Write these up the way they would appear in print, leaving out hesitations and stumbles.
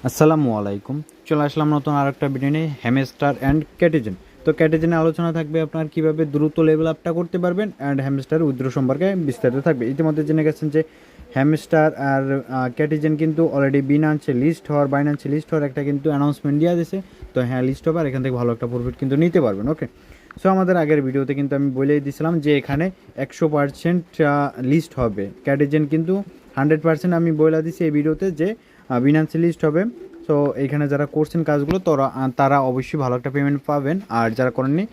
আসসালামু আলাইকুম। চলে আসলাম নতুন আরেকটা ভিডিও নিয়ে, হ্যামস্টার অ্যান্ড ক্যাটিজেন। তো ক্যাটিজেনে আলোচনা থাকবে আপনার কিভাবে দ্রুত লেভেল আপটা করতে পারবেন, অ্যান্ড হ্যামস্টার উইথড্র সম্পর্কে বিস্তারিত থাকবে। ইতিমধ্যে জেনে গেছেন যে হ্যামস্টার আর ক্যাটিজেন কিন্তু অলরেডি বাইনান্সে লিস্ট হওয়ার একটা কিন্তু অ্যানাউন্সমেন্ট দেওয়া দিয়েছে। তো হ্যাঁ, লিস্ট হবে আর এখান থেকে ভালো একটা প্রফিট কিন্তু নিতে পারবেন। ওকে, সো আমাদের আগের ভিডিওতে কিন্তু আমি বলেই দিয়েছিলাম যে এখানে 100% লিস্ট হবে। ক্যাটিজেন কিন্তু 100% আমি বলে দিচ্ছি এই ভিডিওতে যে বিনান্সে লিস্ট হবে। সো এইখানে যারা করছেন কাজগুলো তারা অবশ্যই ভালো একটা পেমেন্ট পাবেন, আর যারা করেননি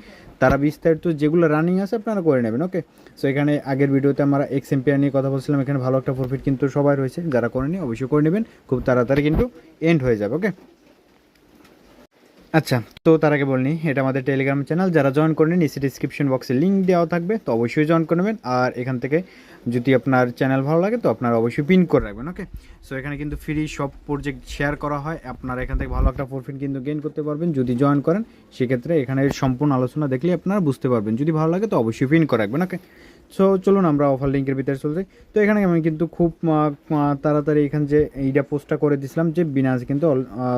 তারা বিস্তারিত যেগুলো রানিং আছে আপনারা করে নেবেন। ওকে, সো এখানে আগের ভিডিওতে আমরা এক্সএমপিআর নিয়ে কথা বলছিলাম, এখানে ভালো একটা প্রফিট কিন্তু সবাই রয়েছে। যারা করেনি অবশ্যই করে নেবেন, খুব তাড়াতাড়ি কিন্তু এন্ড হয়ে যাবে। ওকে, আচ্ছা, তো তার আগে বলিনি, এটা আমাদের টেলিগ্রাম চ্যানেল। যারা জয়েন করে নিন, নিচে ডিসক্রিপশন বক্সে লিঙ্ক দেওয়া থাকবে, তো অবশ্যই জয়েন করে নেবেন। আর এখান থেকে যদি আপনার চ্যানেল ভালো লাগে তো আপনারা অবশ্যই পিন করে রাখবেন। ওকে, সো এখানে কিন্তু ফ্রি সব প্রজেক্ট শেয়ার করা হয়, আপনারা এখান থেকে ভালো একটা প্রফিট কিন্তু গেইন করতে পারবেন যদি জয়েন করেন। সেক্ষেত্রে এখানে সম্পূর্ণ আলোচনা দেখলে আপনারা বুঝতে পারবেন। যদি ভালো লাগে তো অবশ্যই পিন করে রাখবেন। ওকে, সো চলুন আমরা অফার লিঙ্কের ভিতরে চলে যাই। তো এখানে আমি কিন্তু খুব তাড়াতাড়ি এখানে যে এইটা পোস্টটা করে দিয়েছিলাম যে বিনান্স কিন্তু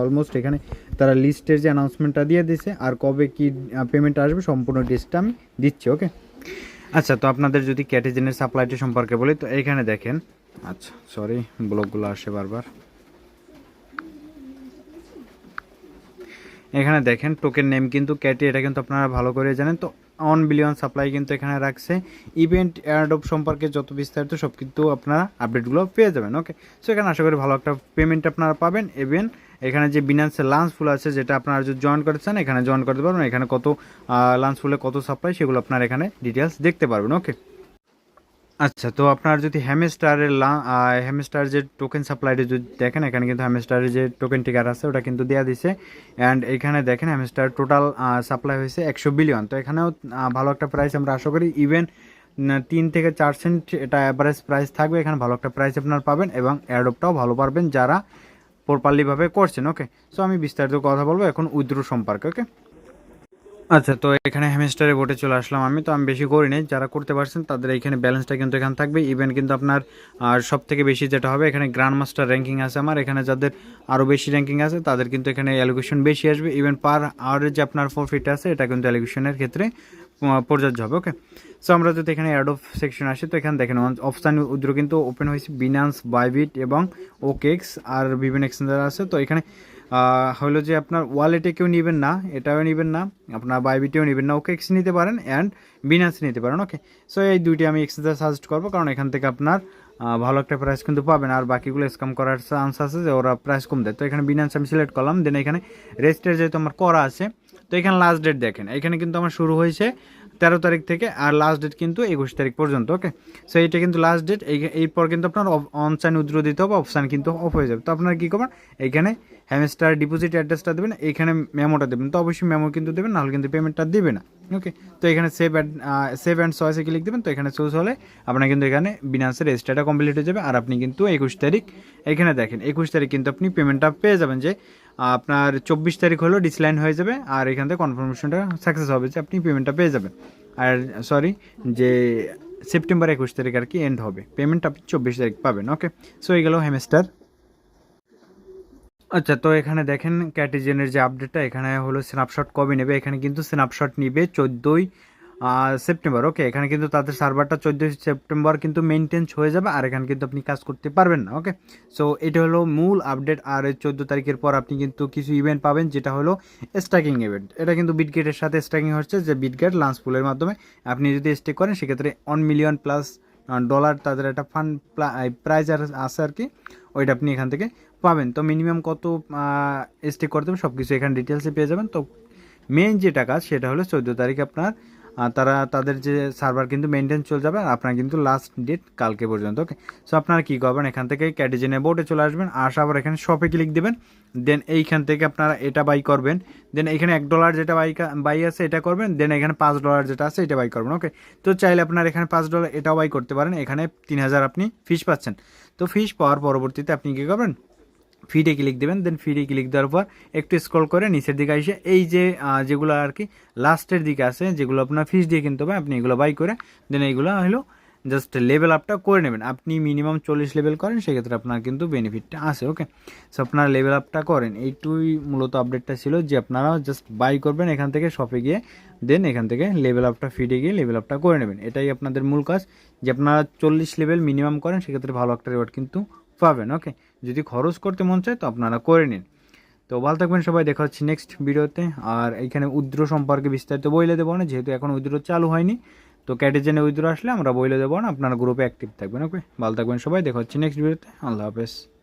অলমোস্ট এখানে তারা লিস্টের যে অ্যানাউন্সমেন্টটা দিয়ে দিয়েছে, আর কবে কি পেমেন্ট আসবে সম্পূর্ণ লিস্টটা আমি দিচ্ছি। ওকে, আচ্ছা, তো আপনাদের যদি ক্যাটেজেনের সাপ্লাইটি সম্পর্কে বলি তো এখানে দেখেন। আচ্ছা, সরি, ব্লকগুলো আসে বারবার। এখানে দেখেন টোকেন নেম কিন্তু ক্যাটি, এটা কিন্তু আপনারা ভালো করে জানেন। তো 1 বিলিয়ন সাপ্লাই কিন্তু এখানে রাখছে। ইভেন্ট এয়ারড্রপ সম্পর্কে যত বিস্তারিত সব কিন্তু আপনারা আপডেটগুলো পেয়ে যাবেন। ওকে, সো এখানে আশা করি ভালো একটা পেমেন্ট আপনারা পাবেন। ইভেন এখানে যে বিনান্সের লাঞ্চ ফুল আছে, যেটা আপনারা যদি জয়েন করতে এখানে জয়েন করতে পারবেন। এখানে কত লাঞ্চ ফুলে কত সাপ্লাই সেগুলো আপনারা এখানে ডিটেলস দেখতে পারবেন। ওকে, আচ্ছা, তো আপনার যদি হ্যামস্টার যে টোকেন সাপ্লাইটি যদি দেখেন, এখানে কিন্তু হ্যামস্টারের যে টোকেন টিকার আছে ওটা কিন্তু দেওয়া দিছে। অ্যান্ড এখানে দেখেন হ্যামস্টার টোটাল সাপ্লাই হয়েছে 100 বিলিয়ন। তো এখানেও ভালো একটা প্রাইস আমরা আশা করি। ইভেন 3 থেকে 4 সেন্ট এটা অ্যাভারেজ প্রাইস থাকবে। এখানে ভালো একটা প্রাইস আপনারা পাবেন এবং অ্যাডপটাও ভালো পারবেন যারা প্রপারলিভাবে করছেন। ওকে, সো আমি বিস্তারিত কথা বলবো এখন উইথড্র সম্পর্কে। ওকে, আচ্ছা, তো এখানে হ্যামস্টারে বোটে চলে আসলাম আমি। তো আমি বেশি করিনি, যারা করতে পারছেন তাদের এইখানে ব্যালেন্সটা কিন্তু এখানে থাকবে। ইভেন কিন্তু আপনার সব থেকে বেশি যেটা হবে, এখানে গ্র্যান্ড মাস্টার র্যাঙ্কিং আছে আমার। এখানে যাদের আরও বেশি র্যাঙ্কিং আছে তাদের কিন্তু এখানে অ্যালোকেশন বেশি আসবে। ইভেন পার আওয়ারের যে আপনার প্রফিট আছে এটা কিন্তু অ্যালোকেশনের ক্ষেত্রে প্রযোজ্য হবে। ওকে, সো আমরা যদি এখানে অ্যাড অফ সেকশন আসি তো এখানে দেখেন অপশান উইথড্র কিন্তু ওপেন হয়েছে বিনান্স, বাইবিট এবং ওকেক্স আর বিভিন্ন এক্সচেঞ্জার আছে। তো এখানে হলো যে আপনার ওয়ালেটে কেউ নেবেন না, এটাও নেবেন না, আপনার বাইবিটেও নেবেন না, ওকে এক্স নিতে পারেন অ্যান্ড বিনান্স নিতে পারেন। ওকে, সো এই দুইটি আমি এক্সচেঞ্জার সাজেস্ট করবো, কারণ এখান থেকে আপনার ভালো একটা প্রাইস কিন্তু পাবেন। আর বাকিগুলো স্ক্যাম করার চান্স আছে যে ওরা প্রাইস কম দেয়। তো এখানে বিনান্স আমি সিলেক্ট করলাম। দেন এখানে রেজিস্টার যেহেতু আমার করা আছে, তো এখানে লাস্ট ডেট দেখেন, এখানে কিন্তু আমার শুরু হয়েছে 13 তারিখ থেকে, আর লাস্ট ডেট কিন্তু 21 তারিখ পর্যন্ত। ওকে, সো এইটা কিন্তু লাস্ট ডেট। এরপর কিন্তু আপনার অনসাইন উইথড্র দিতে হবে, অফসাইন কিন্তু অফ হয়ে যাবে। তো আপনারা কী করবেন, এইখানে হ্যামস্টার ডিপোজিট অ্যাড্রেসটা দেবেন, এখানে মেমোটা দেবেন। তো অবশ্যই মেমো কিন্তু দেবেন, নাহলে কিন্তু পেমেন্টটা দেবে না। ওকে, তো এখানে সেভ অ্যান্ড চয়েসে ক্লিক দেবেন। তো এখানে চুজ হলে আপনার কিন্তু এখানে বিনান্সের রেজিস্টারটা কমপ্লিট হয়ে যাবে। আর আপনি কিন্তু 21 তারিখ, এখানে দেখেন 21 তারিখ কিন্তু আপনি পেমেন্টটা পেয়ে যাবেন। যে আপনার 24 তারিখ হলো ডিসলাইন হয়ে যাবে, আর এখান থেকে কনফার্মেশনটা সাকসেস হবে যে আপনি পেমেন্টটা পেয়ে যাবেন। আর সরি, যে সেপ্টেম্বর 21 তারিখ আর কি এন্ড হবে, পেমেন্ট আপনি 24 তারিখ পাবেন। ওকে, সো এই গেল হ্যামস্টার। আচ্ছা, তো এখানে দেখেন ক্যাটিজেনের যে আপডেটটা, এখানে হলো স্ন্যাপশট কবে নেবে। এখানে কিন্তু স্ন্যাপশট নিবে 14 সেপ্টেম্বর। ওকে, এখানে কিন্তু তাদের সার্ভারটা 14 সেপ্টেম্বর কিন্তু মেনটেন্স হয়ে যাবে, আর এখানে কিন্তু আপনি কাজ করতে পারবেন না। ওকে, সো এটা হলো মূল আপডেট। আর 14 তারিখের পর আপনি কিন্তু কিছু ইভেন্ট পাবেন, যেটা হলো স্ট্যাকিং ইভেন্ট। এটা কিন্তু বিটগেটের সাথে স্ট্যাকিং হচ্ছে, যে বিটগেট লাঞ্চ পুলের মাধ্যমে আপনি যদি স্টেক করেন সেক্ষেত্রে 1 মিলিয়ন প্লাস ডলার তাদের একটা ফান্ড প্রাইজ আছে আর কি, ওইটা আপনি এখান থেকে পাবেন। তো মিনিমাম কত স্টেক করতে হবে সব কিছু এখানে ডিটেলসে পেয়ে যাবেন। তো মেইন যেটা কাজ সেটা হলো 14 তারিখ আপনার তারা তাদের যে সার্ভার কিন্তু মেনটেন চলে যাবে, আর আপনার কিন্তু লাস্ট ডেট কালকে পর্যন্ত। ওকে, সো আপনারা কী করবেন, এখান থেকে ক্যাটিজেনে বোর্ডে চলে আসবেন, আসার পর এখানে শপে ক্লিক দেবেন। দেন এইখান থেকে আপনারা এটা বাই করবেন। দেন এখানে $1 যেটা বাই আছে এটা করবেন। দেন এখানে $5 যেটা আছে এটা বাই করবেন। ওকে, তো চাইলে আপনার এখানে $5 এটাও বাই করতে পারেন। এখানে 3000 আপনি ফিস পাচ্ছেন। তো ফিস পাওয়ার পরবর্তীতে আপনি কী করবেন, ফিডে ক্লিক দেবেন। দেন ফিডে ক্লিক দেওয়ার পর একটু স্ক্রল করে নিচের দিকে এসে এই যে যেগুলো আর কি লাস্টের দিকে আছে, যেগুলো আপনার ফিস দিয়ে কিনতে হবে, আপনি এগুলো বাই করে দেন এইগুলো হলো জাস্ট লেভেল আপটা করে নেবেন। আপনি মিনিমাম 40 লেভেল করেন, সেক্ষেত্রে আপনার কিন্তু বেনিফিটটা আছে। ওকে, সো আপনারা লেভেল আপটা করেন, এইটুই মূলত আপডেটটা ছিল যে আপনারা জাস্ট বাই করবেন এখান থেকে শপে গিয়ে, দেন এখান থেকে লেভেল আপটা ফিডে গিয়ে লেভেল আপটা করে নেবেন। এটাই আপনাদের মূল কাজ, যে আপনারা 40 লেভেল মিনিমাম করেন, সেক্ষেত্রে ভালো একটা রিওয়ার্ড কিন্তু পাবেন। ওকে, যদি খরচ করতে মন চায় তো আপনারা করে নিন। তো ভালো থাকবেন সবাই, দেখা হচ্ছে নেক্সট ভিডিওতে। আর এইখানে উইথড্র সম্পর্কে বিস্তারিত বলে দেবো না, যেহেতু এখন উইথড্র চালু হয়নি। তো ক্যাটেজেনে উইথড্র আসলে আমরা বলে দেবো না, আপনারা গ্রুপে অ্যাক্টিভ থাকবেন। ওকে, ভালো থাকবেন সবাই, দেখা হচ্ছে নেক্সট ভিডিওতে। আল্লাহ হাফেজ।